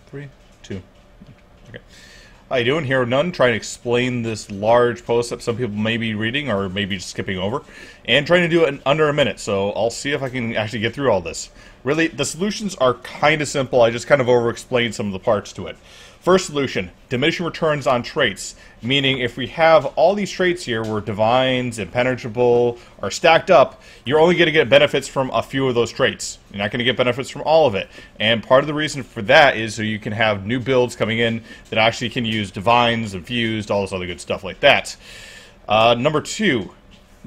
3, 2. Okay. How you doing? Here None, trying to explain this large post that some people may be reading or maybe just skipping over, and trying to do it in under a minute, so I'll see if I can actually get through all this. Really, the solutions are kind of simple. I just kind of over-explained some of the parts to it. First solution, diminishing returns on traits, meaning if we have all these traits here where divines, impenetrable are stacked up, you're only going to get benefits from a few of those traits. You're not going to get benefits from all of it. And part of the reason for that is so you can have new builds coming in that actually can use divines, infused, all this other good stuff like that. Number 2,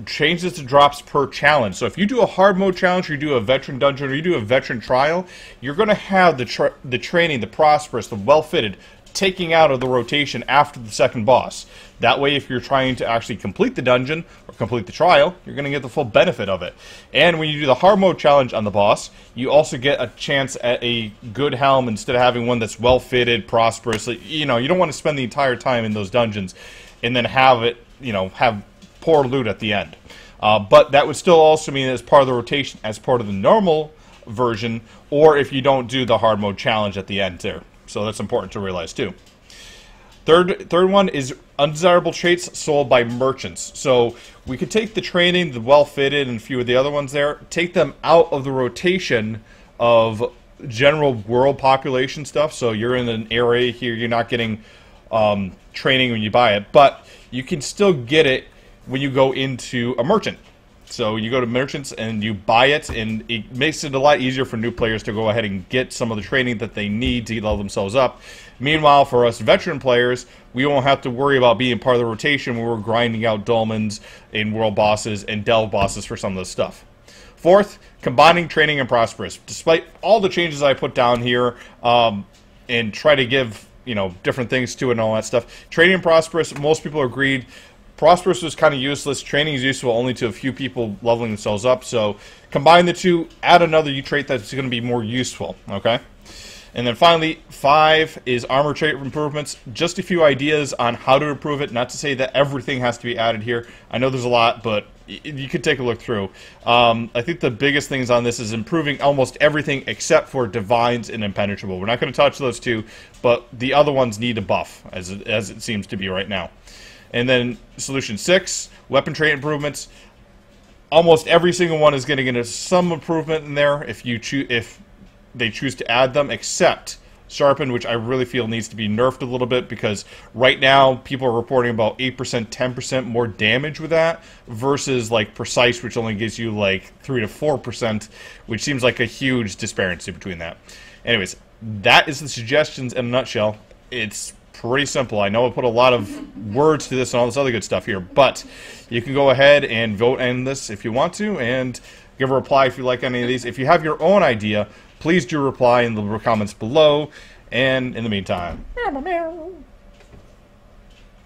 changes to drops per challenge. So if you do a hard mode challenge, or you do a veteran dungeon, or you do a veteran trial, you're going to have the training, the prosperous, the well-fitted, taking out of the rotation after the second boss. That way, if you're trying to actually complete the dungeon or complete the trial, you're going to get the full benefit of it. And when you do the hard mode challenge on the boss, you also get a chance at a good helm instead of having one that's well-fitted, prosperous. You know, you don't want to spend the entire time in those dungeons and then have it, you know, have poor loot at the end. But that would still also mean as part of the rotation, as part of the normal version, or if you don't do the hard mode challenge at the end there. So that's important to realize too. Third one is undesirable traits sold by merchants. So we could take the training, the well-fitted, and a few of the other ones there, take them out of the rotation of general world population stuff. So you're in an area here, you're not getting training when you buy it, but you can still get it when you go into a merchant. So you go to merchants and you buy it, and it makes it a lot easier for new players to go ahead and get some of the training that they need to level themselves up. Meanwhile, for us veteran players, we won't have to worry about being part of the rotation when we're grinding out dolmens and world bosses and delve bosses for some of this stuff. Fourth, combining training and prosperous. Despite all the changes I put down here, and try to give, you know, different things to it and all that stuff, training and prosperous, most people agreed. Prosperous was kind of useless. Training is useful only to a few people leveling themselves up. So combine the two, add another trait that's going to be more useful. Okay? And then finally, 5 is armor trait improvements. Just a few ideas on how to improve it. Not to say that everything has to be added here. I know there's a lot, but you could take a look through. I think the biggest things on this is improving almost everything except for divines and impenetrable. We're not going to touch those two, but the other ones need a buff, as it seems to be right now. And then solution 6, weapon trait improvements. Almost every single one is going to get some improvement in there if they choose to add them, except sharpen, which I really feel needs to be nerfed a little bit, because right now people are reporting about 8%, 10% more damage with that versus like precise, which only gives you like 3 to 4%, which seems like a huge disparity between that. Anyways, that is the suggestions in a nutshell. It's pretty simple. I know I put a lot of words to this and all this other good stuff here, but you can go ahead and vote on this if you want to, and give a reply if you like any of these. If you have your own idea, please do reply in the comments below, and in the meantime, meow, meow, meow.